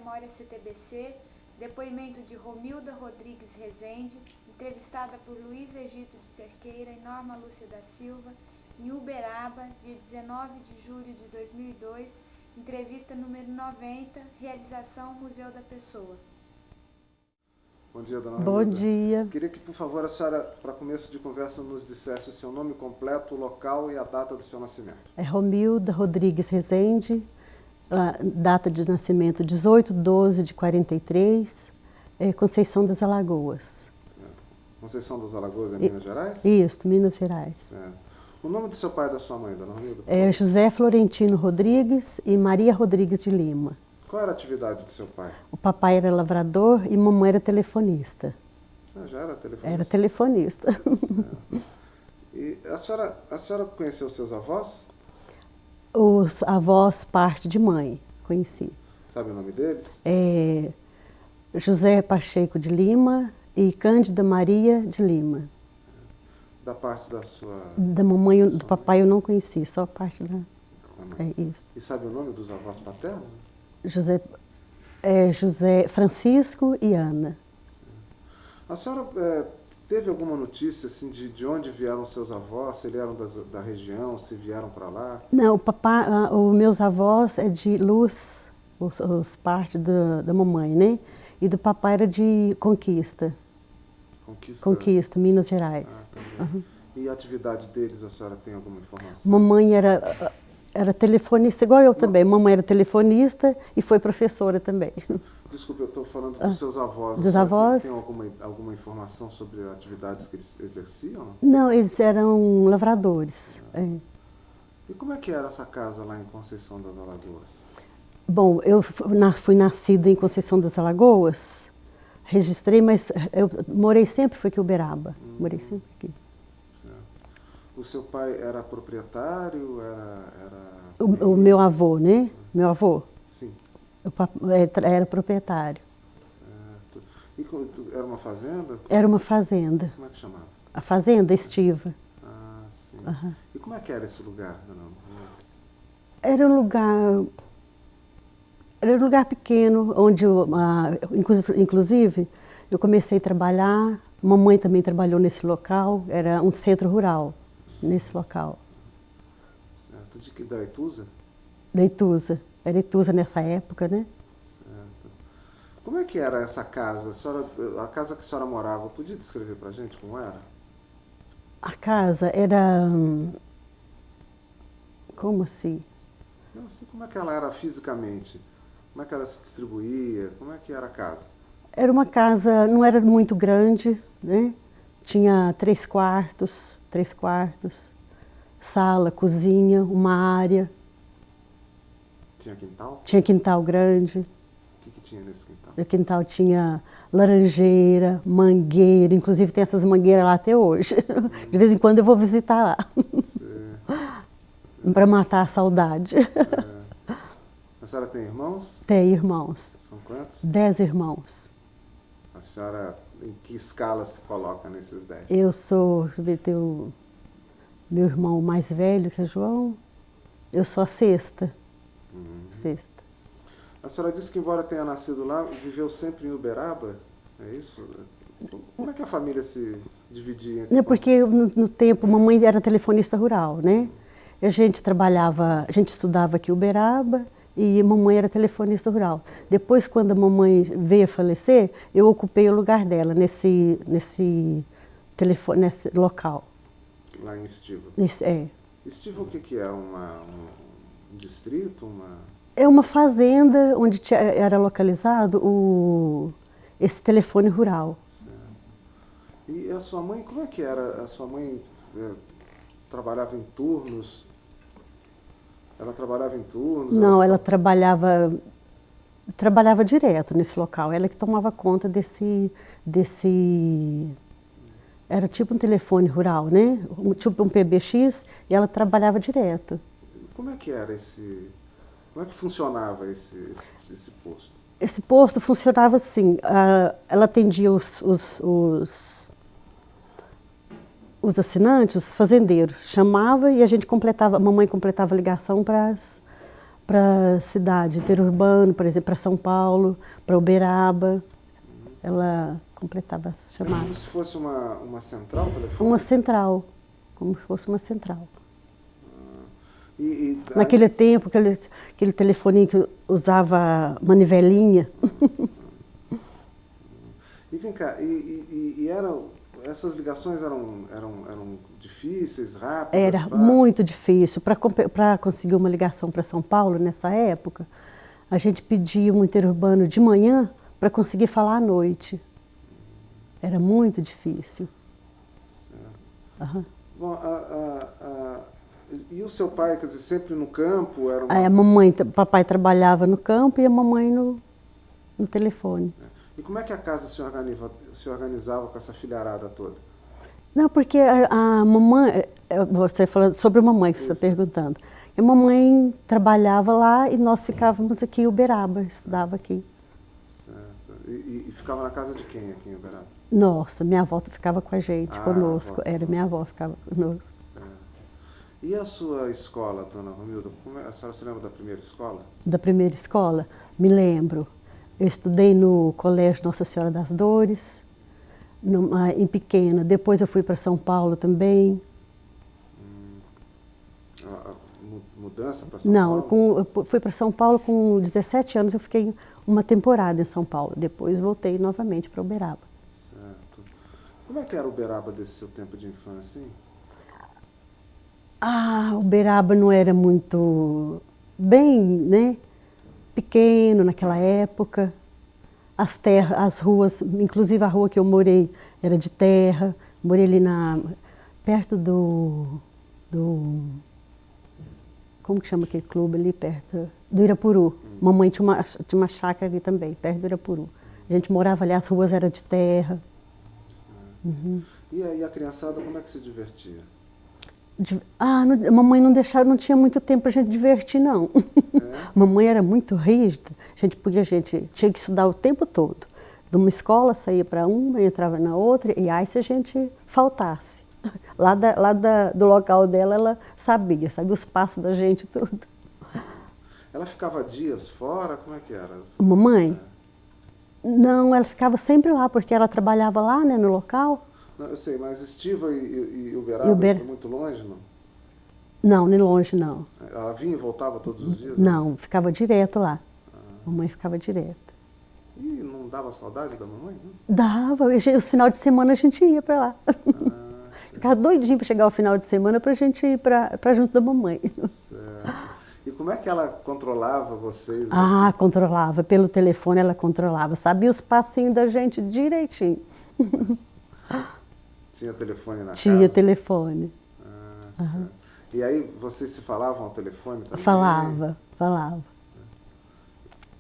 Memória CTBC, depoimento de Romilda Rodrigues Rezende, entrevistada por Luiz Egito de Cerqueira e Norma Lúcia da Silva, em Uberaba, dia 19 de julho de 2002, entrevista número 90, realização Museu da Pessoa. Bom dia, dona Bom Romilda. dia. Queria que, por favor, a senhora, para começo de conversa, nos dissesse o seu nome completo, o local e a data do seu nascimento. É Romilda Rodrigues Rezende, data de nascimento 18/12/43, Conceição das Alagoas. Certo. Conceição das Alagoas, em Minas Gerais? Isso, Minas Gerais. Certo. O nome do seu pai e da sua mãe, dona Romilda? É José Florentino Rodrigues e Maria Rodrigues de Lima. Qual era a atividade do seu pai? O papai era lavrador e mamãe era telefonista. Já era telefonista? Era telefonista. É. E a senhora conheceu seus avós? Os avós, parte de mãe, conheci. Sabe o nome deles? José Pacheco de Lima e Cândida Maria de Lima. Da parte da sua... Da mamãe, do papai eu não conheci, só a parte da... isso. E sabe o nome dos avós paternos? José Francisco e Ana. A senhora teve alguma notícia assim, de onde vieram seus avós? Se eles eram da região, se vieram para lá? Não, os meus avós é de Luz, os parte da mamãe, né? E do papai era de Conquista. Conquista, Minas Gerais. Uhum. E a atividade deles, a senhora tem alguma informação? Mamãe era telefonista, igual eu também. Mamãe era telefonista e foi professora também. Desculpe, eu estou falando dos seus avós. Dos avós? Tem alguma informação sobre atividades que eles exerciam? Não, eles eram lavradores. E como é que era essa casa lá em Conceição das Alagoas? Bom, eu fui nascida em Conceição das Alagoas, registrei, mas eu morei sempre, foi aqui em Uberaba. Morei sempre aqui. O seu pai era proprietário? O meu avô, né? Meu avô? Sim. Era proprietário. Certo. E era uma fazenda? Era uma fazenda. Como é que chamava? A Fazenda Estiva. Ah, sim. Uhum. E como é que era esse lugar? Era um lugar pequeno, onde, inclusive, eu comecei a trabalhar. Mamãe também trabalhou nesse local, era um centro rural, nesse local. Certo. Da Ituza? Da Ituza. Era Ituza nessa época, né? Certo. Como é que era essa casa? A casa que a senhora morava, podia descrever para a gente como era? A casa era... Como assim? Não, assim, como é que ela era fisicamente? Como é que ela se distribuía? Como é que era a casa? Era uma casa, não era muito grande, né? Tinha 3 quartos, sala, cozinha, uma área. Tinha quintal? Tinha quintal grande. O que tinha nesse quintal? No quintal tinha laranjeira, mangueira, inclusive tem essas mangueiras lá até hoje. De vez em quando eu vou visitar lá. Para matar a saudade. A senhora tem irmãos? Tem irmãos. São quantos? 10 irmãos. A senhora, em que escala se coloca nesses 10? Eu sou, deixa eu ver, tenho meu irmão mais velho, que é João. Eu sou a sexta. Sexta. A senhora disse que, embora tenha nascido lá, viveu sempre em Uberaba? É isso? Como é que a família se dividia? É porque no tempo, mamãe era telefonista rural, né? A gente estudava aqui em Uberaba e mamãe era telefonista rural. Depois, quando a mamãe veio a falecer, eu ocupei o lugar dela nesse local. Lá em Estiva? Estiva o que é? Um distrito? É uma fazenda onde era localizado esse telefone rural. Certo. E a sua mãe, como é que era? A sua mãe trabalhava em turnos? Ela trabalhava em turnos? Não, ela trabalhava direto nesse local. Ela que tomava conta desse era tipo um telefone rural, né? Tipo um PBX, e ela trabalhava direto. Como é que era como é que funcionava esse posto? Esse posto funcionava assim, ela atendia os assinantes, os fazendeiros, chamava e a mamãe completava a ligação para para a cidade interurbano, por exemplo, para São Paulo, para Uberaba. Ela completava as É chamadas. como se fosse uma central telefônica? Uma central, como se fosse uma central. E Naquele tempo, aquele telefoninho que usava manivelinha. E vem cá, essas ligações eram difíceis, rápidas? Era fáceis? muito difícil. Para conseguir uma ligação para São Paulo, nessa época, a gente pedia um interurbano de manhã para conseguir falar à noite. Era muito difícil. Certo. Aham. Bom, e o seu pai, quer dizer, sempre no campo? Era Aí papai trabalhava no campo e a mamãe no telefone. E como é que a casa se organizava com essa filharada toda? Não, porque a mamãe, você falando sobre a mamãe que você está perguntando. A mamãe trabalhava lá e nós ficávamos aqui em Uberaba, estudava aqui. Certo. E ficava na casa de quem aqui em Uberaba? Nossa, minha avó ficava com a gente, conosco. A avó. Minha avó ficava conosco. Certo. E a sua escola, dona Romilda? A senhora se lembra da primeira escola? Da primeira escola? Me lembro. Eu estudei no Colégio Nossa Senhora das Dores, em Pequena. Depois eu fui para São Paulo também. A mudança para São Paulo? Não, eu fui para São Paulo com 17 anos, eu fiquei uma temporada em São Paulo. Depois voltei novamente para Uberaba. Certo. Como é que era Uberaba desse seu tempo de infância, hein? Uberaba não era muito bem, né? Pequeno naquela época. As ruas, inclusive a rua que eu morei era de terra. Morei ali perto do como que chama aquele clube ali perto? Do Irapuru. Mamãe tinha uma chácara ali também, perto do Irapuru. A gente morava ali, as ruas eram de terra. Uhum. E a criançada, como é que se divertia? Mamãe não deixava, não tinha muito tempo para a gente divertir, não. É? Mamãe era muito rígida. A gente tinha que estudar o tempo todo. De uma escola, saía para uma, entrava na outra, e aí se a gente faltasse. Do local dela, ela sabia os passos da gente e tudo. Ela ficava dias fora? Como é que era? Mamãe? Não, ela ficava sempre lá, porque ela trabalhava lá, né, no local. Não, eu sei, mas Estiva e Uberaba foi muito longe, não? Não, nem longe, não. Ela vinha e voltava todos os dias? Não, ficava direto lá. Mamãe ficava direto. E não dava saudade da mamãe? Não? Dava. Os finais de semana a gente ia para lá. Ficava doidinho para chegar o final de semana para a gente ir para junto da mamãe. Certo. E como é que ela controlava vocês? Controlava. Pelo telefone ela controlava. Sabia os passinhos da gente direitinho. Tinha telefone na casa? Tinha telefone. Certo. E aí vocês se falavam ao telefone também? Falava.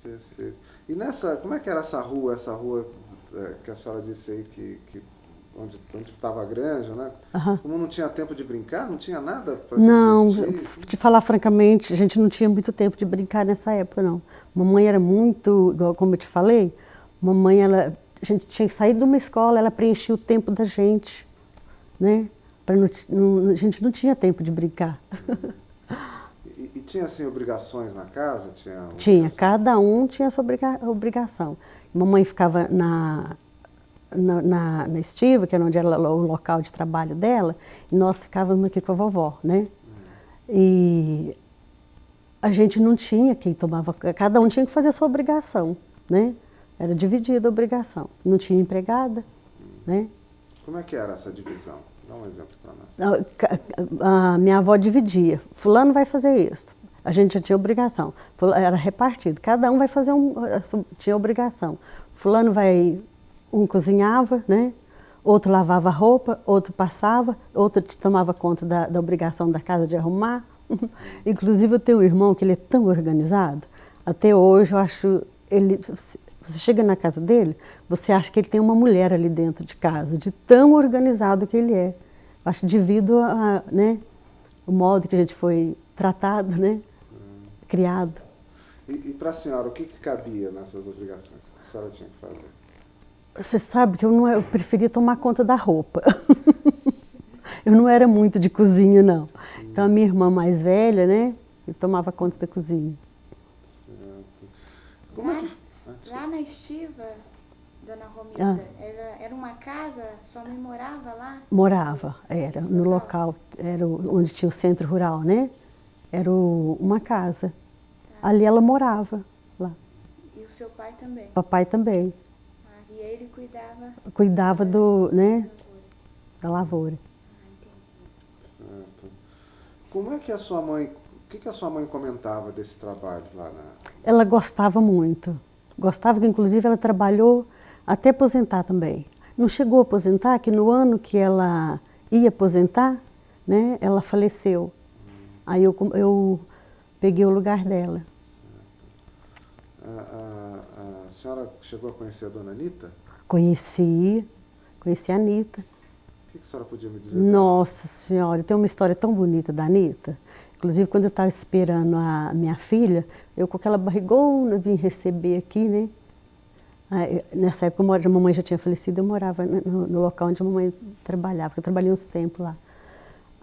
Perfeito. E como é que era essa rua que a senhora disse aí onde estava a granja, né? Como não tinha tempo de brincar, não tinha nada para se divertir? De falar francamente, a gente não tinha muito tempo de brincar nessa época, não. Mamãe era muito, como eu te falei, a gente tinha que sair de uma escola, ela preenchia o tempo da gente, né? A gente não tinha tempo de brincar. E tinha, assim, obrigações na casa? Tinha, cada um tinha a sua obrigação. Mamãe ficava na Estiva, que era onde era o local de trabalho dela, e nós ficávamos aqui com a vovó, né? E a gente não tinha quem tomava, cada um tinha que fazer a sua obrigação, né? Era dividida a obrigação. Não tinha empregada, né? Como é que era essa divisão? Dá um exemplo para nós. A minha avó dividia. Fulano vai fazer isso. A gente já tinha obrigação. Era repartido. Cada um vai fazer tinha obrigação. Fulano um cozinhava, né? Outro lavava roupa, outro passava, outro tomava conta da obrigação da casa de arrumar. Inclusive eu tenho um irmão que ele é tão organizado. Até hoje eu acho você chega na casa dele, você acha que ele tem uma mulher ali dentro de casa, de tão organizado que ele é. Acho devido né, o modo que a gente foi tratado, né, criado. E para a senhora, o que cabia nessas obrigações que a senhora tinha que fazer? Você sabe que eu preferia tomar conta da roupa. Eu não era muito de cozinha, não. Então a minha irmã mais velha, né, tomava conta da cozinha. Como é que... Lá na Estiva, dona Romilda, era uma casa, sua mãe morava lá? Morava, era no local, era onde tinha o centro rural, né? Era uma casa. Ali ela morava, lá. E o seu pai também? Papai também. E ele cuidava? Cuidava da lavoura. Entendi. Certo. Como é que a sua mãe, o que a sua mãe comentava desse trabalho lá na... Ela gostava muito. Gostava que, inclusive, ela trabalhou até aposentar também. Não chegou a aposentar, que no ano que ela ia aposentar, né, ela faleceu. Aí eu peguei o lugar dela. A senhora chegou a conhecer a dona Anita? Conheci a Anita. O que a senhora podia me dizer? Nossa Senhora, tem uma história tão bonita da Anita. Inclusive, quando eu estava esperando a minha filha, eu com aquela barrigona vim receber aqui, né? Aí, nessa época, a mamãe já tinha falecido, eu morava no local onde a mamãe trabalhava, porque eu trabalhei uns tempos lá.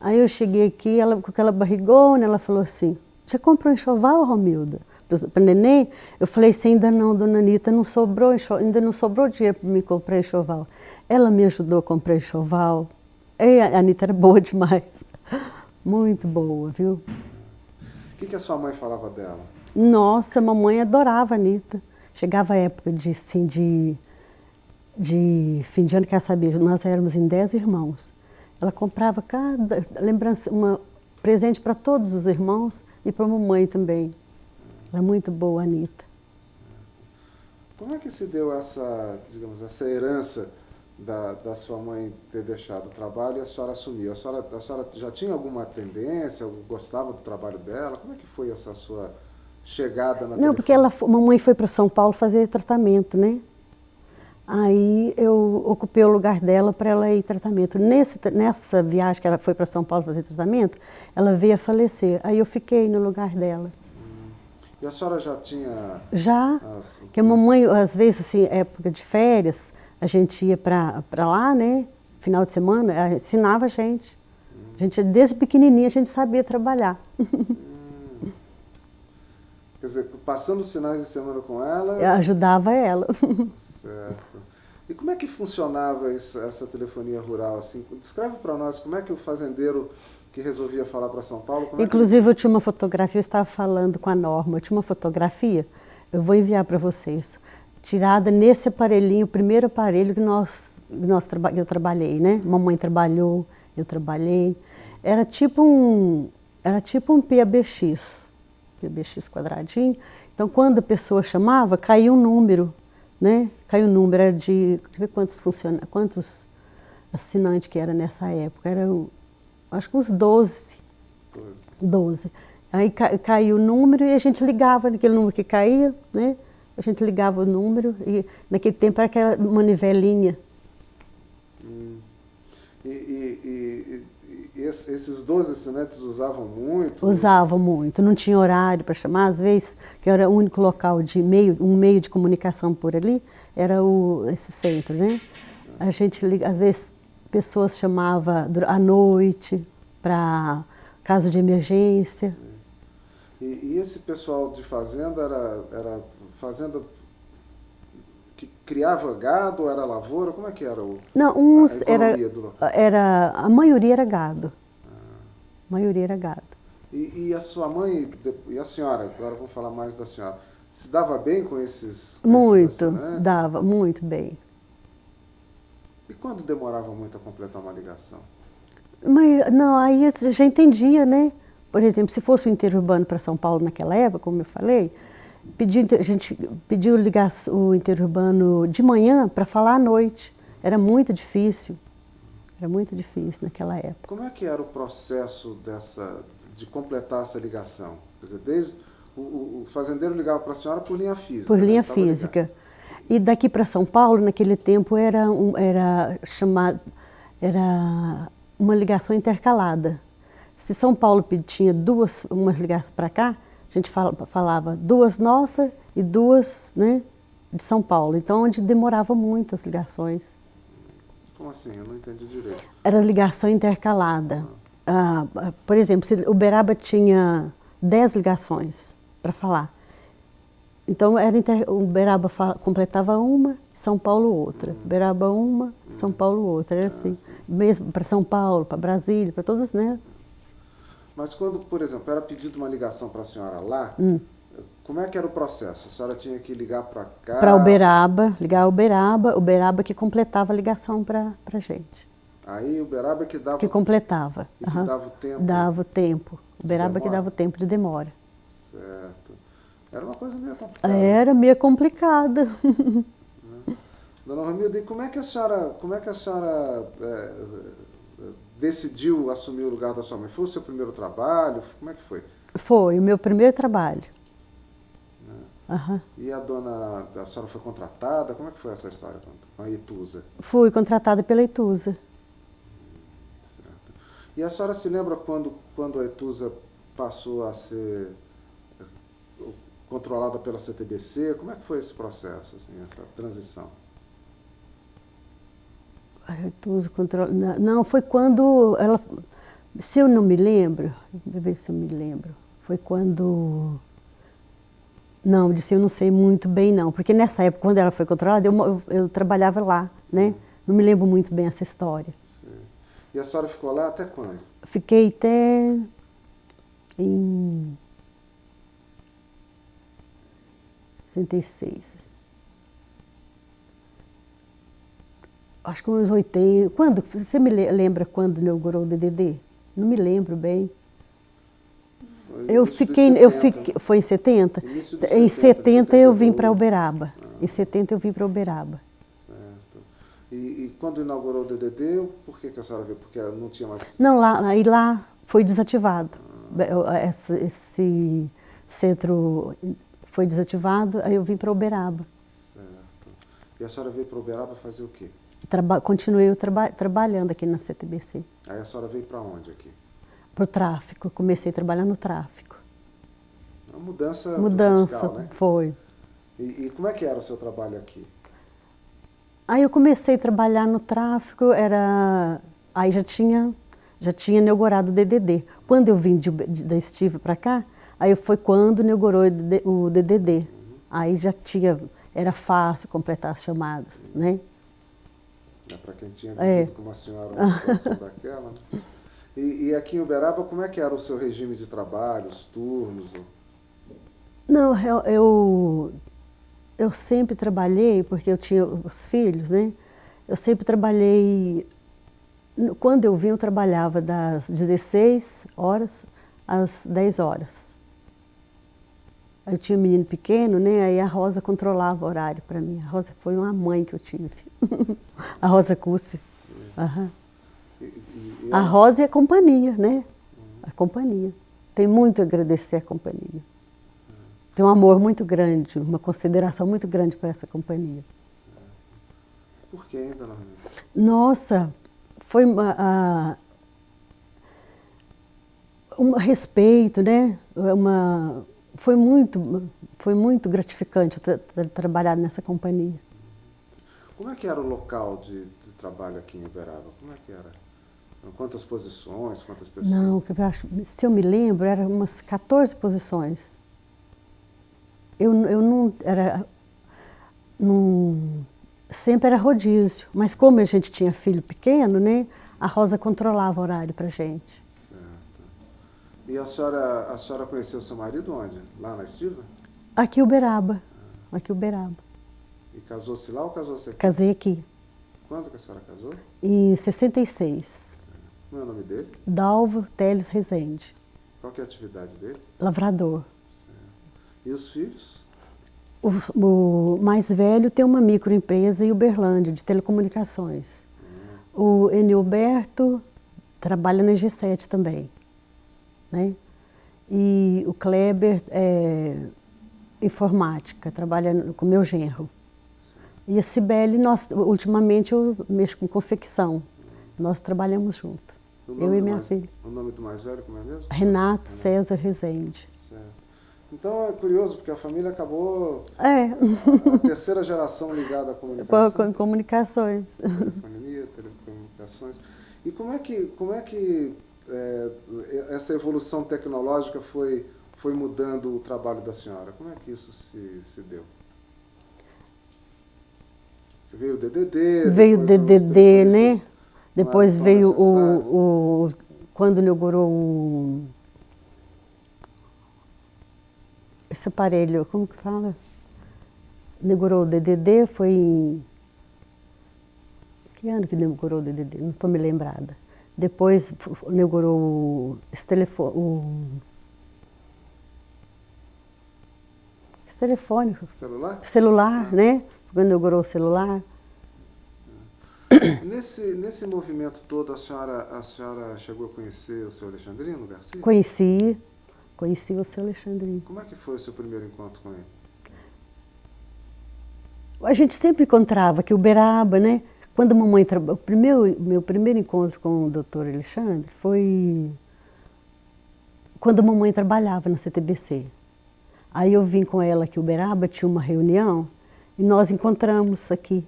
Aí eu cheguei aqui, ela com aquela barrigona, ela falou assim, já comprou enxoval, Romilda? Para neném? Eu falei assim, ainda não, dona Anita, ainda não sobrou dinheiro para me comprar enxoval. Ela me ajudou a comprar enxoval. E a Anita era boa demais. Muito boa, viu? O que a sua mãe falava dela? Nossa, a mamãe adorava a Anita. Chegava a época de fim de fim de ano, quer saber, nós éramos em 10 irmãos. Ela comprava cada lembrança, presente para todos os irmãos e para a mamãe também. Era muito boa a Anita. Como é que se deu essa, digamos, essa herança da sua mãe ter deixado o trabalho e a senhora assumiu? A senhora já tinha alguma tendência, gostava do trabalho dela? Como é que foi essa sua chegada na Não, porque a mamãe foi para São Paulo fazer tratamento, né? Aí eu ocupei o lugar dela para ela ir tratamento. Nessa viagem que ela foi para São Paulo fazer tratamento, ela veio a falecer. Aí eu fiquei no lugar dela. E a senhora já tinha... Já, que a mamãe, às vezes, assim, época de férias, a gente ia para lá, né? Final de semana, ela ensinava a gente. A gente, desde pequenininha, a gente sabia trabalhar. Quer dizer, passando os finais de semana com ela... Eu ajudava ela. Certo. E como é que funcionava essa telefonia rural? Assim? Descreve para nós como é que o fazendeiro que resolvia falar para São Paulo... Inclusive, eu tinha uma fotografia, eu estava falando com a Norma, eu tinha uma fotografia, eu vou enviar para vocês, tirada nesse aparelhinho, o primeiro aparelho que eu trabalhei, né? Mamãe trabalhou, eu trabalhei. Era tipo um PABX quadradinho. Então, quando a pessoa chamava, caía um número, né? Caiu um número, era de... Deixa eu ver quantos assinantes que era nessa época. Eram, acho que uns 12. Aí caiu o número e a gente ligava naquele número que caía, né? A gente ligava o número e naquele tempo era aquela manivelinha. E esses 12 assinantes usavam muito? Usavam muito, não tinha horário para chamar, às vezes, que era o único local um meio de comunicação por ali, era esse centro, né? A gente, às vezes, pessoas chamavam à noite para caso de emergência. E esse pessoal de fazenda era fazenda que criava gado, era lavoura? Como é que era a economia do local? A maioria era gado. A maioria era gado. E a sua mãe, e a senhora, agora vamos falar mais da senhora, se dava bem com esses Muito, assinantes? dava, muito bem. E quando demorava muito a completar uma ligação? Mas, não, aí você já entendia, né? Por exemplo, se fosse o interurbano para São Paulo naquela época, como eu falei, a gente pediu ligar o interurbano de manhã para falar à noite. Era muito difícil naquela época. Como é que era o processo de completar essa ligação? Quer dizer, desde o fazendeiro ligava para a senhora por linha física. Por linha física. Ligado. E daqui para São Paulo, naquele tempo, era uma ligação intercalada. Se São Paulo tinha umas ligações para cá, a gente falava 2 nossas e 2, né, de São Paulo. Então, onde demorava muito as ligações. Como assim? Eu não entendi direito. Era ligação intercalada. Por exemplo, se Uberaba tinha 10 ligações para falar. Então, Uberaba completava uma, São Paulo outra. Uberaba uma, São Paulo outra. Era assim. Mesmo para São Paulo, para Brasília, para todos, né? Mas quando, por exemplo, era pedido uma ligação para a senhora lá, como é que era o processo? A senhora tinha que ligar para cá? Para Uberaba, ligar a Uberaba que completava a ligação para a gente. Aí Uberaba que dava... Que completava. E que dava o tempo? Dava o tempo. Uberaba que dava o tempo de demora. Certo. Era uma coisa meio complicada. Era meio complicada. Dona Romilda, e como é que a senhora decidiu assumir o lugar da sua mãe? Foi o seu primeiro trabalho? Como é que foi? Foi o meu primeiro trabalho. E a senhora foi contratada? Como é que foi essa história com a Itusa? Fui contratada pela Itusa. Certo. E a senhora se lembra quando a Itusa passou a ser controlada pela CTBC? Como é que foi esse processo, assim, essa transição? A Itusa não, foi quando ela... Se eu não me lembro, deixa eu ver se eu me lembro. Foi quando... Não, eu não sei muito bem não, porque nessa época, quando ela foi controlada, eu trabalhava lá, né? Não me lembro muito bem essa história. Sim. E a senhora ficou lá até quando? Fiquei até em 66. Acho que uns 80. Quando? Você me lembra quando inaugurou o DDD? Não me lembro bem. Foi em 70? Em 70 eu vim para Uberaba. Em 70 eu vim para Uberaba. Certo. E quando inaugurou o DDD, por que a senhora veio? Porque não tinha mais... Não, lá foi desativado. Esse centro foi desativado, aí eu vim para Uberaba. Certo. E a senhora veio para Uberaba fazer o quê? Continuei trabalhando aqui na CTBC. Aí a senhora veio para onde aqui? Para o tráfico, comecei a trabalhar no tráfico. Uma mudança radical, né? Foi. E como é que era o seu trabalho aqui? Aí eu comecei a trabalhar no tráfico, aí já tinha inaugurado o DDD. Quando eu vim da Estiva para cá, aí foi quando inaugurou o DDD. Aí era fácil completar as chamadas, né? Para quem tinha vivido como a senhora uma situação daquela, né? E aqui em Uberaba, como é que era o seu regime de trabalho, os turnos? Não, eu sempre trabalhei, porque eu tinha os filhos, né? Eu sempre trabalhei... Quando eu vim, eu trabalhava das 16 horas às 10 horas. Eu tinha um menino pequeno, né? Aí a Rosa controlava o horário para mim. A Rosa foi uma mãe que eu tive. A Rosa Cussi. A Rosa e a companhia, né? A companhia. Tem muito a agradecer à companhia. Tem um amor muito grande, uma consideração muito grande para essa companhia. Por que ainda não? Nossa, foi um respeito, né? Foi muito gratificante trabalhar nessa companhia. Como é que era o local de trabalho aqui em Uberaba? Como é que era? Quantas posições, quantas pessoas? Não, se eu me lembro, eram umas 14 posições. Sempre era rodízio, mas como a gente tinha filho pequeno, né, a Rosa controlava o horário para a gente. Certo. E a senhora conheceu seu marido onde? Lá na Estiva? Aqui em Uberaba. Aqui em Uberaba. E casou-se lá ou casou-se aqui? Casei aqui. Quando que a senhora casou? Em 66. Qual é o nome dele? Dalvo Teles Rezende. Qual que é a atividade dele? Lavrador. E os filhos? O mais velho tem uma microempresa em Uberlândia, de telecomunicações. O Enilberto trabalha na G7 também, né? E o Kleber é informática, trabalha com meu genro. E a Cibele, ultimamente eu mexo com confecção. Nós trabalhamos junto, eu e minha filha. O nome do mais velho, como é mesmo? Renato César Rezende. Certo. Então é curioso, porque a família acabou a terceira geração ligada à comunicação. Com comunicações. Telefonia, telecomunicações. E como é que essa evolução tecnológica foi foi mudando o trabalho da senhora? Como é que isso se deu? Veio o DDD. Veio o DDD, né? Depois veio o quando inaugurou esse aparelho, como que fala? Inaugurou o DDD, foi em... Que ano que inaugurou o DDD? Não estou me lembrada. Depois inaugurou esse telefone... Esse telefone. Celular? Celular, né? Quando inaugurou o celular. Nesse movimento todo, a senhora chegou a conhecer o seu Alexandrino Garcia? Conheci o seu Alexandrino. Como é que foi o seu primeiro encontro com ele? A gente sempre encontrava aqui Uberaba, né? Quando a mamãe meu primeiro encontro com o doutor Alexandre foi quando a mamãe trabalhava na CTBC. Aí eu vim com ela aqui Uberaba, tinha uma reunião e nós encontramos aqui.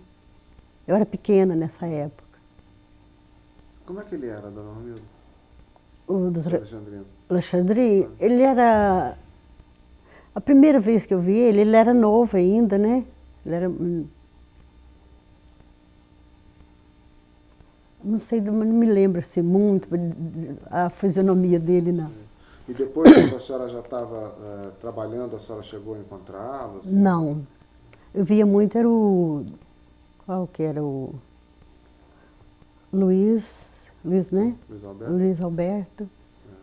Eu era pequena nessa época. Como é que ele era, dona Romilda? O Alexandrino. Alexandrino, ele era... A primeira vez que eu vi ele era novo ainda, né? Ele era... Não sei, não me lembro assim muito a fisionomia dele, não. E depois, quando a senhora já estava trabalhando, a senhora chegou a encontrá-lo? Assim? Não. Eu via muito, era o... Qual que era o... Luiz, né? Luiz Alberto. Luiz Alberto.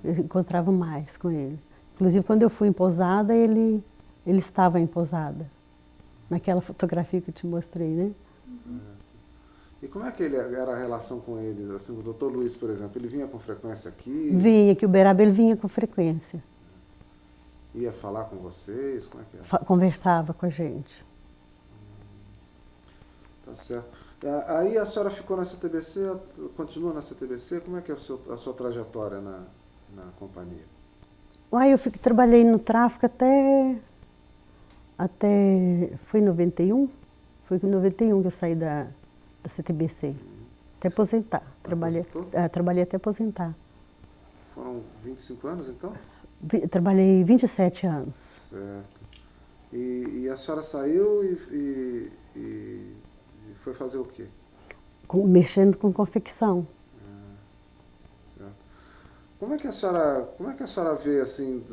Eu encontrava mais com ele. Inclusive, quando eu fui em Pousada, ele estava em Pousada. Naquela fotografia que eu te mostrei, né? E como é que era a relação com ele? Assim, o doutor Luiz, por exemplo, ele vinha com frequência aqui? Vinha, que Uberaba ele vinha com frequência. Ia falar com vocês? Como é que era? Conversava com a gente. Tá certo. Aí a senhora ficou na CTBC, continua na CTBC? Como é que é a sua trajetória na companhia? Eu trabalhei no tráfico até... Foi em 91? Foi em 91 que eu saí da CTBC. Até aposentar. Trabalhei até aposentar. Foram 25 anos, então? Trabalhei 27 anos. Certo. E a senhora saiu e foi fazer o quê? Mexendo com confecção. Certo. Como é que a senhora vê, assim,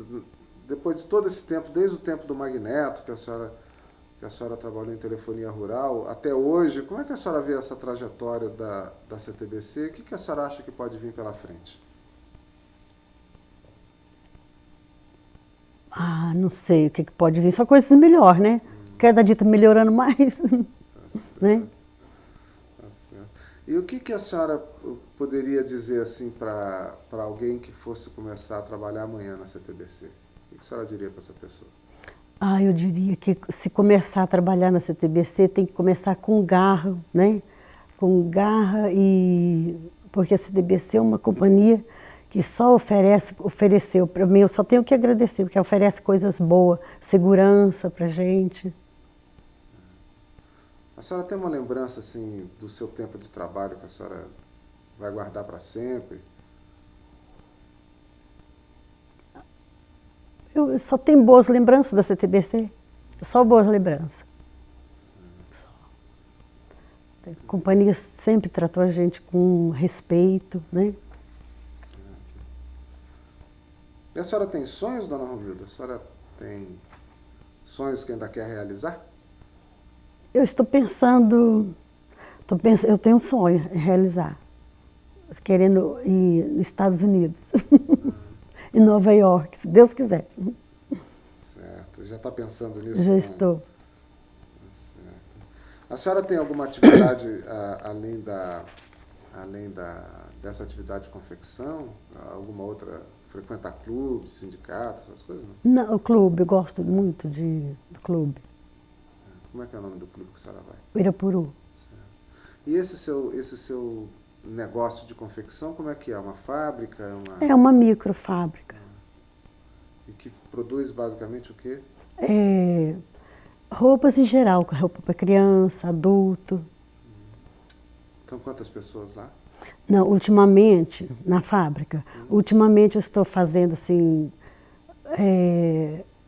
depois de todo esse tempo, desde o tempo do Magneto, que a senhora trabalhou em telefonia rural, até hoje, como é que a senhora vê essa trajetória da CTBC? O que a senhora acha que pode vir pela frente? Não sei o que pode vir, só coisas melhor, né? Cada dia está melhorando mais. Né? Tá certo. E o que a senhora poderia dizer assim para alguém que fosse começar a trabalhar amanhã na CTBC? O que a senhora diria para essa pessoa? Eu diria que se começar a trabalhar na CTBC tem que começar com garra, né? Com garra porque a CTBC é uma companhia que só ofereceu para mim, eu só tenho que agradecer, porque oferece coisas boas, segurança para a gente. A senhora tem uma lembrança assim do seu tempo de trabalho que a senhora vai guardar para sempre? Eu só tenho boas lembranças da CTBC, só boas lembranças. Só. A companhia sempre tratou a gente com respeito, né? E a senhora tem sonhos, dona Romilda? A senhora tem sonhos que ainda quer realizar? Eu estou pensando, eu tenho um sonho em realizar, querendo ir nos Estados Unidos, em Nova York, se Deus quiser. Certo, já está pensando nisso? Já estou. Certo. A senhora tem alguma atividade além dessa atividade de confecção? Alguma outra? Frequentar clubes, sindicatos, essas coisas? Não, o clube, eu gosto muito do clube. Como é que é o nome do clube que a senhora vai? Irapuru. Certo. E esse seu negócio de confecção, como é que é? Uma fábrica? É uma microfábrica. E que produz basicamente o quê? Roupas em geral, roupa para criança, adulto. Então quantas pessoas lá? Não, ultimamente, na fábrica, ultimamente eu estou fazendo assim,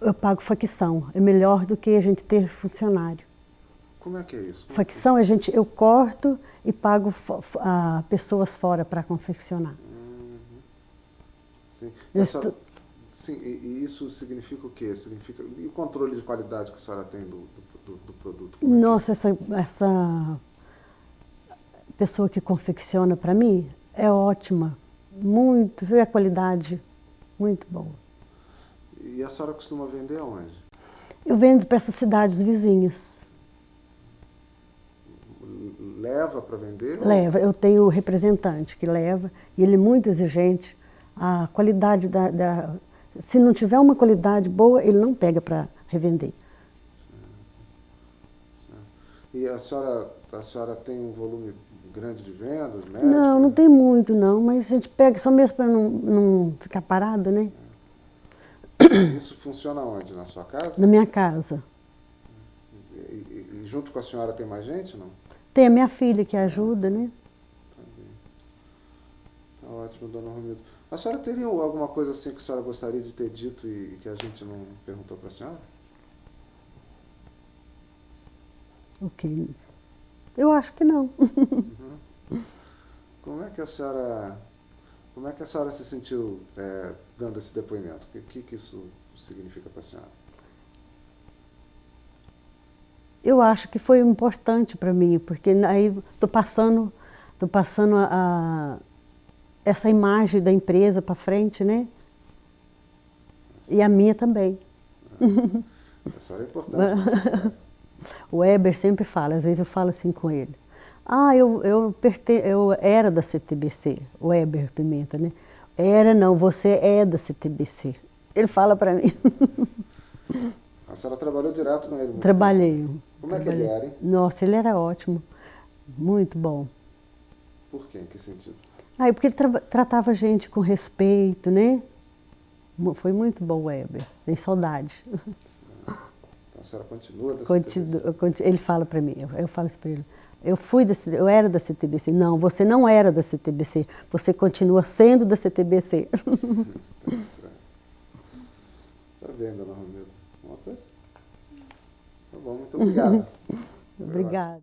Eu pago facção, é melhor do que a gente ter funcionário. Como é que é isso? Facção, eu corto e pago pessoas fora para confeccionar. Sim. Eu Sim, e isso significa o quê? E o controle de qualidade que a senhora tem do produto? Como é que é? Nossa, essa pessoa que confecciona para mim é ótima. Muito, vê a qualidade, muito boa. E a senhora costuma vender aonde? Eu vendo para essas cidades vizinhas. Leva para vender? Leva, eu tenho representante que leva, e ele é muito exigente. A qualidade se não tiver uma qualidade boa, ele não pega para revender. E a senhora tem um volume grande de vendas, médio? Não tem muito não, mas a gente pega só mesmo para não ficar parado, né? Isso funciona onde? Na sua casa? Na minha casa. E junto com a senhora tem mais gente, não? Tem a minha filha que ajuda, né? Tá bem. Tá ótimo, dona Romilda. A senhora teria alguma coisa assim que a senhora gostaria de ter dito e que a gente não perguntou para a senhora? Ok. Eu acho que não. Como é que a senhora se sentiu dando esse depoimento? O que isso significa para a senhora? Eu acho que foi importante para mim, porque aí estou passando essa imagem da empresa para frente, né? E a minha também. A senhora é importante. O Weber sempre fala, às vezes eu falo assim com ele. Eu era da CTBC, o Weber Pimenta, né? Era não, você é da CTBC. Ele fala para mim. A senhora trabalhou direto com ele? Trabalhei. Como é que ele era, hein? Nossa, ele era ótimo. Muito bom. Por quê? Em que sentido? Porque ele tratava a gente com respeito, né? Foi muito bom o Weber. Tem saudade. Então a senhora continua da CTBC? Ele fala para mim, eu falo isso para ele. Eu era da CTBC. Não, você não era da CTBC. Você continua sendo da CTBC. Tá vendo, dona Romilda? Uma coisa? Tá bom, muito obrigado. Obrigada.